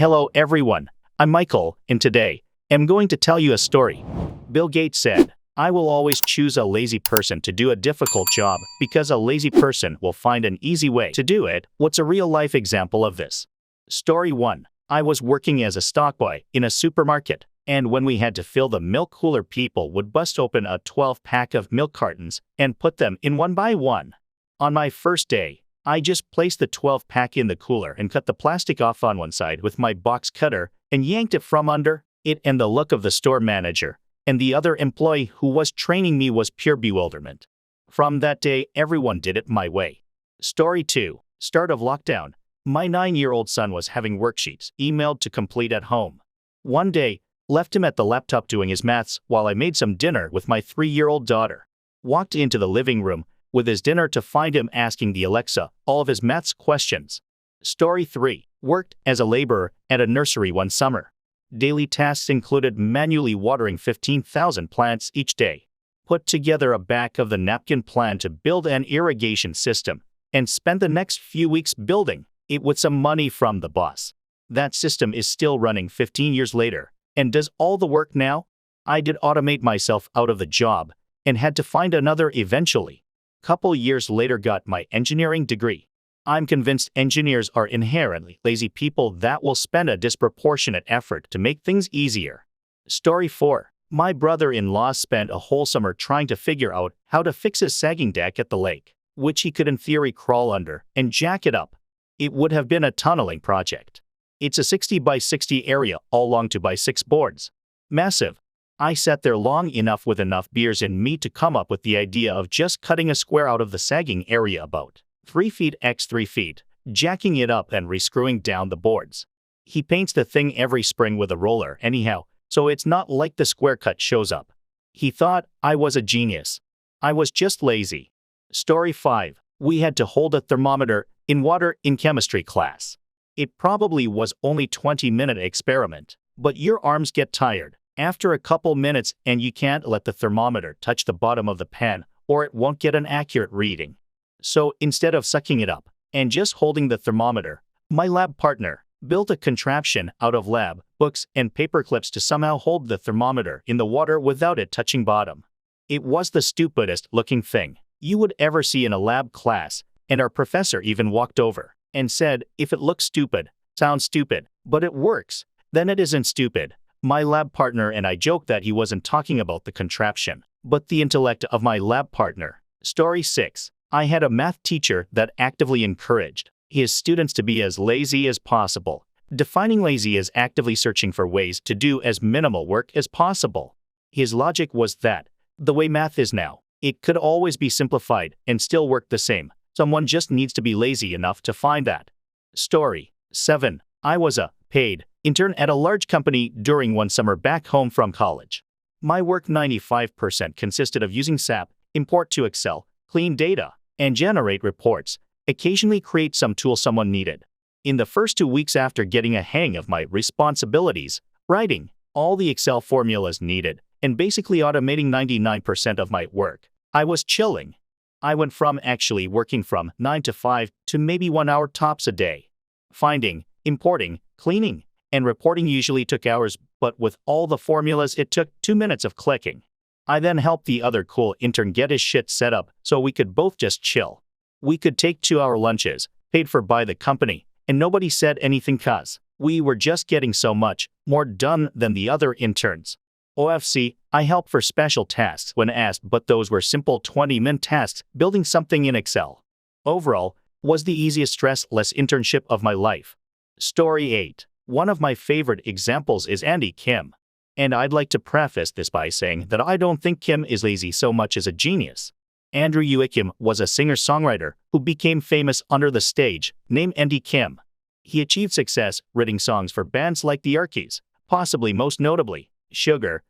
Hello everyone, I'm Michael, and today, I'm going to tell you a story. Bill Gates said, I will always choose a lazy person to do a difficult job because a lazy person will find an easy way to do it. What's a real-life example of this? Story 1. I was working as a stock boy in a supermarket, and when we had to fill the milk cooler, people would bust open a 12-pack of milk cartons and put them in one by one. On my first day, I just placed the 12-pack in the cooler and cut the plastic off on one side with my box cutter and yanked it from under it, and the look of the store manager and the other employee who was training me was pure bewilderment. From that day, everyone did it my way. Story 2. Start of lockdown. My 9-year-old son was having worksheets emailed to complete at home. One day, left him at the laptop doing his maths while I made some dinner with my 3-year-old daughter. Walked into the living room with his dinner to find him asking the Alexa all of his maths questions. Story 3. Worked as a laborer at a nursery one summer. Daily tasks included manually watering 15,000 plants each day, put together a back-of-the-napkin plan to build an irrigation system, and spent the next few weeks building it with some money from the boss. That system is still running 15 years later, and does all the work now. I did automate myself out of the job, and had to find another eventually. Couple years later, got my engineering degree. I'm convinced engineers are inherently lazy people that will spend a disproportionate effort to make things easier. Story 4. My brother-in-law spent a whole summer trying to figure out how to fix his sagging deck at the lake, which he could in theory crawl under and jack it up. It would have been a tunneling project. It's a 60 by 60 area, all long 2 by 6 boards. Massive. I sat there long enough with enough beers in me to come up with the idea of just cutting a square out of the sagging area about 3 feet x 3 feet, jacking it up and rescrewing down the boards. He paints the thing every spring with a roller anyhow, so it's not like the square cut shows up. He thought I was a genius. I was just lazy. Story 5. We had to hold a thermometer in water in chemistry class. It probably was only 20-minute experiment, but your arms get tired after a couple minutes and you can't let the thermometer touch the bottom of the pen or it won't get an accurate reading. So instead of sucking it up and just holding the thermometer, my lab partner built a contraption out of lab books and paper clips to somehow hold the thermometer in the water without it touching bottom. It was the stupidest looking thing you would ever see in a lab class, and our professor even walked over and said, if it looks stupid, sounds stupid, but it works, then it isn't stupid. My lab partner and I joked that he wasn't talking about the contraption, but the intellect of my lab partner. Story 6. I had a math teacher that actively encouraged his students to be as lazy as possible. Defining lazy as actively searching for ways to do as minimal work as possible. His logic was that, the way math is now, it could always be simplified and still work the same. Someone just needs to be lazy enough to find that. Story 7. I was a paid intern at a large company during one summer back home from college. My work 95% consisted of using SAP, import to Excel, clean data, and generate reports, occasionally create some tool someone needed. In the first 2 weeks after getting a hang of my responsibilities, writing all the Excel formulas needed, and basically automating 99% of my work, I was chilling. I went from actually working from 9 to 5 to maybe 1 hour tops a day. Finding, importing, cleaning, and reporting usually took hours, but with all the formulas it took 2 minutes of clicking. I then helped the other cool intern get his shit set up so we could both just chill. We could take 2-hour lunches, paid for by the company, and nobody said anything cause we were just getting so much more done than the other interns. OFC, I helped for special tasks when asked, but those were simple 20-minute tasks, building something in Excel. Overall, was the easiest stress-less internship of my life. Story 8. One of my favorite examples is Andy Kim. And I'd like to preface this by saying that I don't think Kim is lazy so much as a genius. Andrew Kim was a singer-songwriter who became famous under the stage name Andy Kim. He achieved success writing songs for bands like the Archies, possibly most notably, Sugar.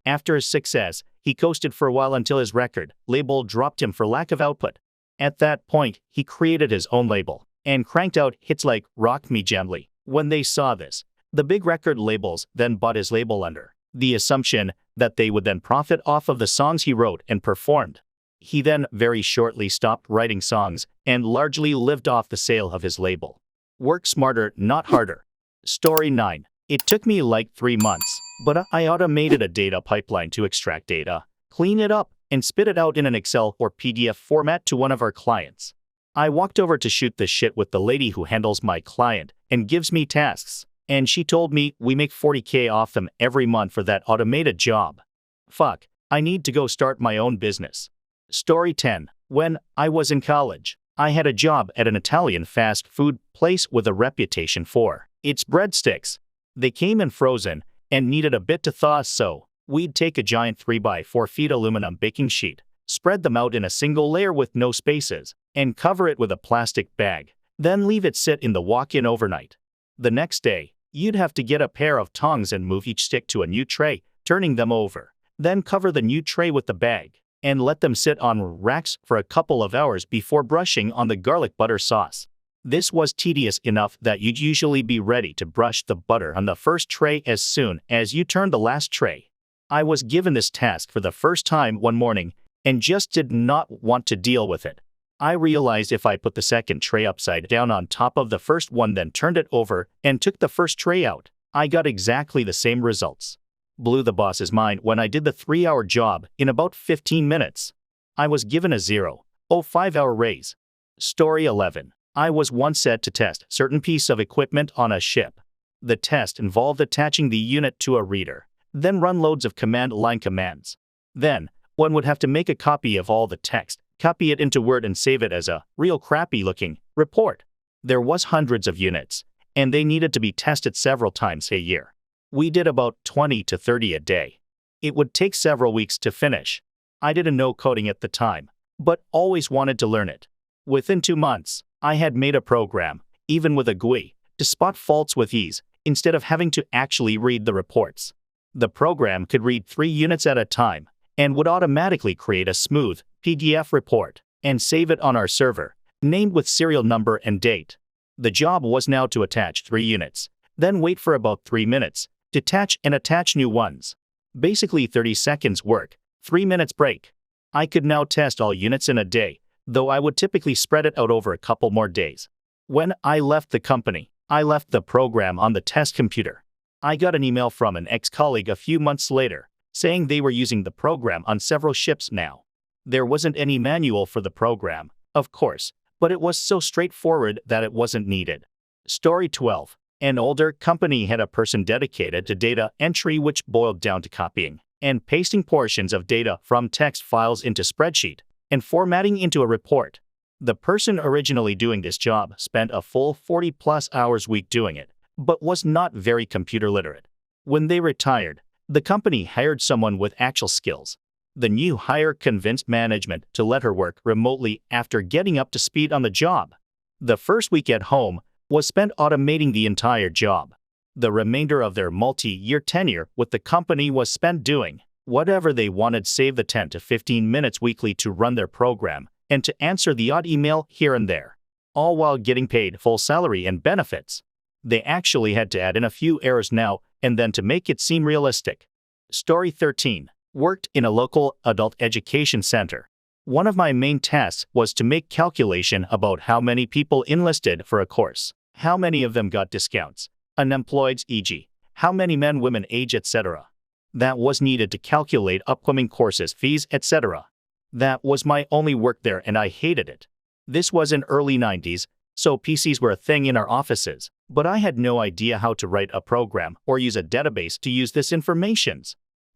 After his success, he coasted for a while until his record label dropped him for lack of output. At that point, he created his own label and cranked out hits like Rock Me Gently. When they saw this, the big record labels then bought his label under the assumption that they would then profit off of the songs he wrote and performed. He then very shortly stopped writing songs and largely lived off the sale of his label. Work smarter, not harder. Story 9. It took me like 3 months, but I automated a data pipeline to extract data, clean it up, and spit it out in an Excel or PDF format to one of our clients. I walked over to shoot the shit with the lady who handles my client and gives me tasks, and she told me we make 40K off them every month for that automated job. Fuck, I need to go start my own business. Story 10. When I was in college, I had a job at an Italian fast food place with a reputation for its breadsticks. They came in frozen and needed a bit to thaw, so we'd take a giant 3x4 feet aluminum baking sheet, spread them out in a single layer with no spaces, and cover it with a plastic bag, then leave it sit in the walk-in overnight. The next day, you'd have to get a pair of tongs and move each stick to a new tray, turning them over. Then cover the new tray with the bag, and let them sit on racks for a couple of hours before brushing on the garlic butter sauce. This was tedious enough that you'd usually be ready to brush the butter on the first tray as soon as you turned the last tray. I was given this task for the first time one morning and just did not want to deal with it. I realized if I put the second tray upside down on top of the first one, then turned it over and took the first tray out, I got exactly the same results. Blew the boss's mind when I did the 3-hour job in about 15 minutes. I was given a 0.05-hour raise. Story 11. I was once set to test certain piece of equipment on a ship. The test involved attaching the unit to a reader, then run loads of command line commands. Then, one would have to make a copy of all the text, copy it into Word and save it as a real crappy-looking report. There was hundreds of units, and they needed to be tested several times a year. We did about 20 to 30 a day. It would take several weeks to finish. I didn't know coding at the time, but always wanted to learn it. Within 2 months, I had made a program, even with a GUI, to spot faults with ease, instead of having to actually read the reports. The program could read 3 units at a time, and would automatically create a smooth PDF report and save it on our server, named with serial number and date. The job was now to attach 3 units, then wait for about 3 minutes, detach and attach new ones. Basically 30 seconds work, 3 minutes break. I could now test all units in a day, though I would typically spread it out over a couple more days. When I left the company, I left the program on the test computer. I got an email from an ex-colleague a few months later, saying they were using the program on several ships now. There wasn't any manual for the program, of course, but it was so straightforward that it wasn't needed. Story 12. An older company had a person dedicated to data entry, which boiled down to copying and pasting portions of data from text files into spreadsheet and formatting into a report. The person originally doing this job spent a full 40+ hours a week doing it, but was not very computer literate. When they retired, the company hired someone with actual skills. The new hire convinced management to let her work remotely after getting up to speed on the job. The first week at home was spent automating the entire job. The remainder of their multi-year tenure with the company was spent doing whatever they wanted, save the 10 to 15 minutes weekly to run their program and to answer the odd email here and there, all while getting paid full salary and benefits. They actually had to add in a few errors now and then to make it seem realistic. Story 13. Worked in a local adult education center. One of my main tasks was to make calculation about how many people enlisted for a course, how many of them got discounts, unemployed, e.g., how many men, women, age, etc. That was needed to calculate upcoming courses, fees, etc. That was my only work there, and I hated it. This was in early 90s, so PCs were a thing in our offices, but I had no idea how to write a program or use a database to use this information.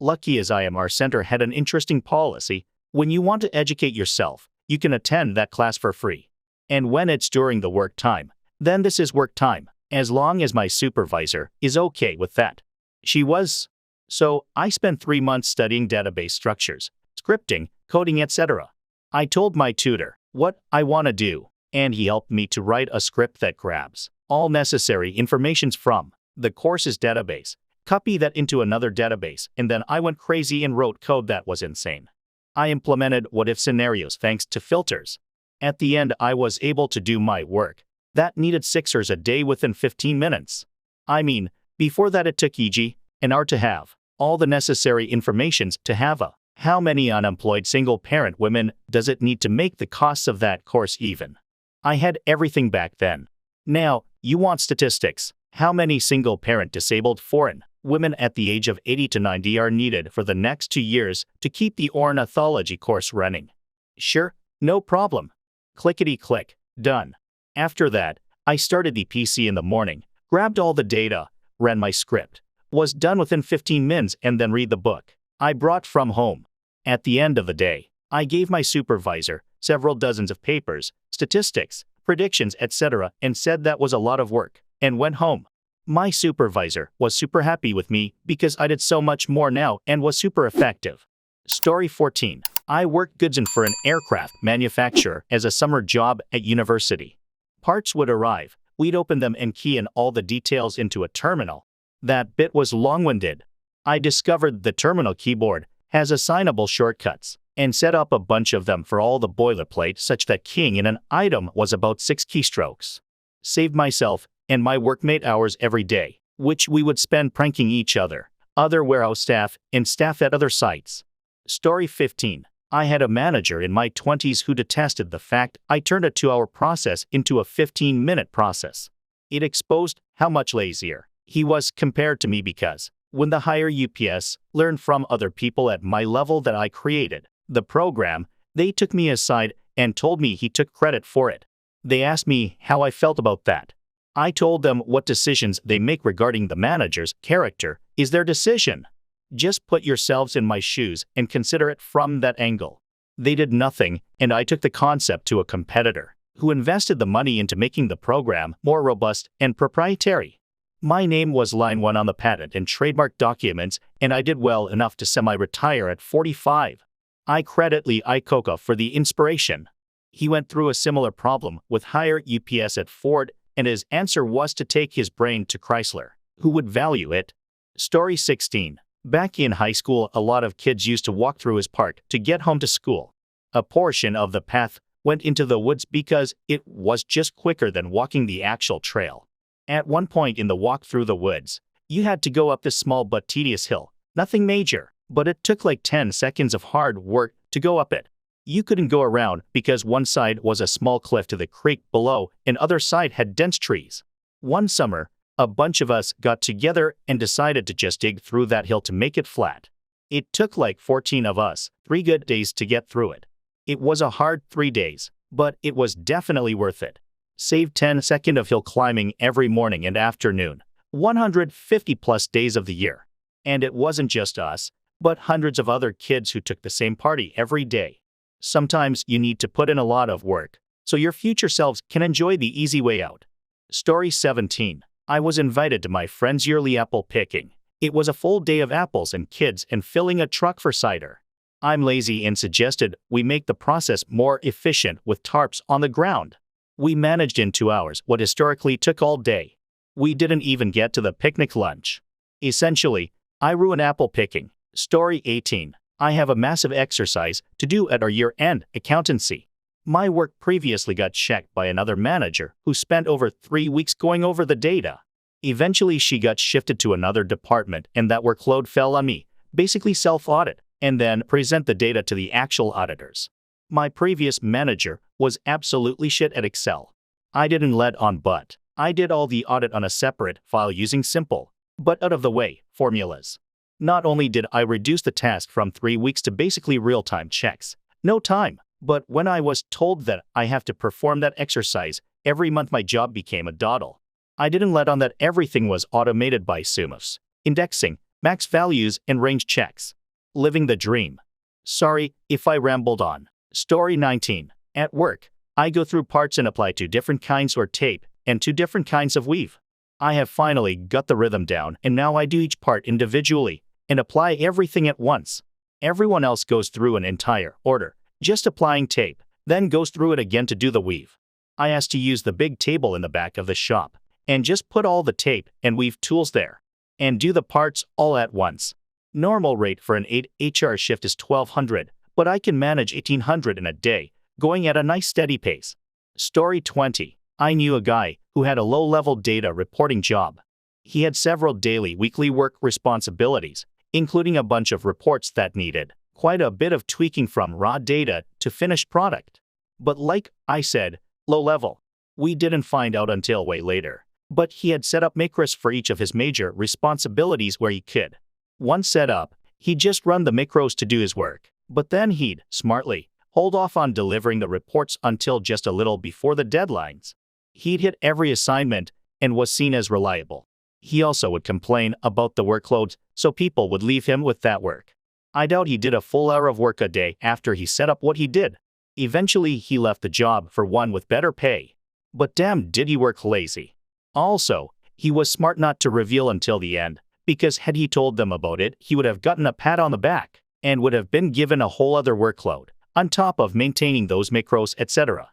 Lucky as I am, our center had an interesting policy. When you want to educate yourself, you can attend that class for free. And when it's during the work time, then this is work time, as long as my supervisor is okay with that. She was. So I spent 3 months studying database structures, scripting, coding, etc. I told my tutor what I want to do, and he helped me to write a script that grabs all necessary information from the course's database, copy that into another database, and then I went crazy and wrote code that was insane. I implemented what-if scenarios thanks to filters. At the end, I was able to do my work that needed 6 hours a day within 15 minutes. I mean, before that it took e.g. an hour to have all the necessary information to have a how many unemployed single-parent women does it need to make the costs of that course even. I had everything back then. Now, you want statistics. How many single-parent disabled foreign women at the age of 80 to 90 are needed for the next 2 years to keep the ornithology course running? Sure, no problem. Clickety-click, done. After that, I started the PC in the morning, grabbed all the data, ran my script, was done within 15 minutes and then read the book I brought from home. At the end of the day, I gave my supervisor several dozens of papers, statistics, predictions, etc. and said that was a lot of work, and went home. My supervisor was super happy with me because I did so much more now and was super effective. Story 14. I worked goods in for an aircraft manufacturer as a summer job at university. Parts would arrive, we'd open them and key in all the details into a terminal. That bit was long-winded. I discovered the terminal keyboard has assignable shortcuts, and set up a bunch of them for all the boilerplate such that keying in an item was about 6 keystrokes. Saved myself and my workmate hours every day, which we would spend pranking each other, other warehouse staff, and staff at other sites. Story 15. I had a manager in my 20s who detested the fact I turned a 2-hour process into a 15-minute process. It exposed how much lazier he was compared to me because, when the higher UPS learned from other people at my level that I created the program, they took me aside and told me he took credit for it. They asked me how I felt about that. I told them what decisions they make regarding the manager's character is their decision. Just put yourselves in my shoes and consider it from that angle. They did nothing, and I took the concept to a competitor who invested the money into making the program more robust and proprietary. My name was line 1 on the patent and trademark documents, and I did well enough to semi-retire at 45. I credit Lee Iacocca for the inspiration. He went through a similar problem with higher UPS at Ford, and his answer was to take his brain to Chrysler, who would value it. Story 16. Back in high school, a lot of kids used to walk through his park to get home to school. A portion of the path went into the woods because it was just quicker than walking the actual trail. At one point in the walk through the woods, you had to go up this small but tedious hill. Nothing major, but it took like 10 seconds of hard work to go up it. You couldn't go around because one side was a small cliff to the creek below and other side had dense trees. One summer, a bunch of us got together and decided to just dig through that hill to make it flat. It took like 14 of us 3 good days to get through it. It was a hard 3 days, but it was definitely worth it. Saved 10 seconds of hill climbing every morning and afternoon, 150 plus days of the year. And it wasn't just us, but hundreds of other kids who took the same party every day. Sometimes you need to put in a lot of work, so your future selves can enjoy the easy way out. Story 17. I was invited to my friend's yearly apple picking. It was a full day of apples and kids and filling a truck for cider. I'm lazy and suggested we make the process more efficient with tarps on the ground. We managed in 2 hours what historically took all day. We didn't even get to the picnic lunch. Essentially, I ruined apple picking. Story 18. I have a massive exercise to do at our year-end accountancy. My work previously got checked by another manager who spent over 3 weeks going over the data. Eventually, she got shifted to another department and that workload fell on me, basically self-audit, and then present the data to the actual auditors. My previous manager was absolutely shit at Excel. I didn't let on, but I did all the audit on a separate file using simple, but out-of-the-way formulas. Not only did I reduce the task from 3 weeks to basically real-time checks, no time, but when I was told that I have to perform that exercise every month, my job became a dawdle. I didn't let on that everything was automated by sumos, indexing, max values, and range checks. Living the dream. Sorry if I rambled on. Story 19. At work, I go through parts and apply 2 different kinds of tape and 2 different kinds of weave. I have finally got the rhythm down, and now I do each part individually and apply everything at once. Everyone else goes through an entire order, just applying tape, then goes through it again to do the weave. I asked to use the big table in the back of the shop and just put all the tape and weave tools there and do the parts all at once. Normal rate for an 8-HR shift is $1,200, but I can manage $1,800 in a day, going at a nice steady pace. Story 20. I knew a guy who had a low-level data reporting job. He had several daily, weekly work responsibilities, including a bunch of reports that needed quite a bit of tweaking from raw data to finished product. But like I said, low level. We didn't find out until way later But he had set up macros for each of his major responsibilities where he could. Once set up, he'd just run the macros to do his work. But then he'd, smartly, hold off on delivering the reports until just a little before the deadlines. He'd hit every assignment and was seen as reliable. He also would complain about the workload, so people would leave him with that work. I doubt he did a full hour of work a day after he set up what he did. Eventually, he left the job for one with better pay. But damn, did he work lazy. Also, he was smart not to reveal until the end, because had he told them about it, he would have gotten a pat on the back and would have been given a whole other workload, on top of maintaining those macros, etc.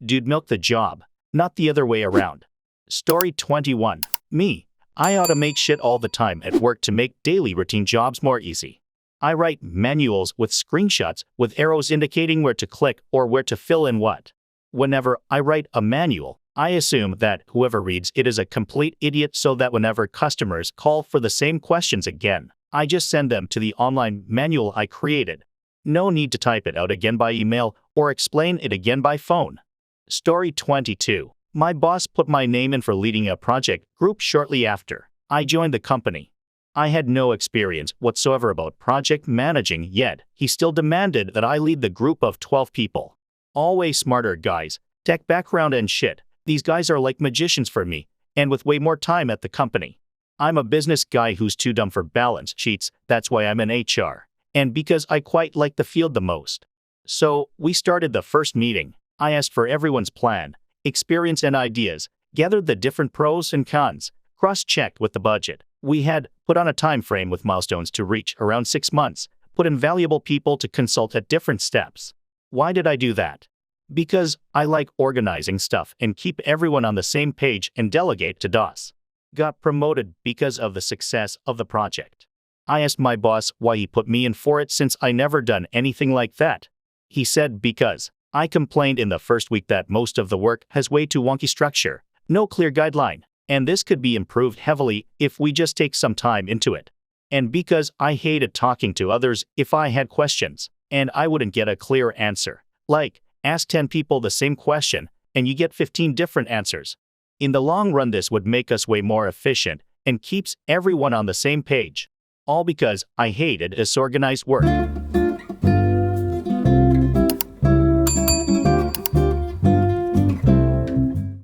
Dude milked the job, not the other way around. Story 21. Me. I automate shit all the time at work to make daily routine jobs more easy. I write manuals with screenshots with arrows indicating where to click or where to fill in what. Whenever I write a manual, I assume that whoever reads it is a complete idiot so that whenever customers call for the same questions again, I just send them to the online manual I created. No need to type it out again by email or explain it again by phone. Story 22. My boss put my name in for leading a project group shortly after I joined the company. I had no experience whatsoever about project managing, yet he still demanded that I lead the group of 12 people. All way smarter guys, tech background and shit. These guys are like magicians for me, and with way more time at the company. I'm a business guy who's too dumb for balance sheets, that's why I'm in HR, and because I quite like the field the most. So, we started the first meeting. I asked for everyone's plan, experience and ideas, gathered the different pros and cons, cross-checked with the budget. We had put on a time frame with milestones to reach around 6 months, put in valuable people to consult at different steps. Why did I do that? Because I like organizing stuff and keep everyone on the same page and delegate to DOS. Got promoted because of the success of the project. I asked my boss why he put me in for it since I never done anything like that. He said because I complained in the first week that most of the work has way too wonky structure, no clear guideline, and this could be improved heavily if we just take some time into it. And because I hated talking to others if I had questions, and I wouldn't get a clear answer. Like, ask 10 people the same question, and you get 15 different answers. In the long run, this would make us way more efficient and keeps everyone on the same page. All because I hated disorganized work.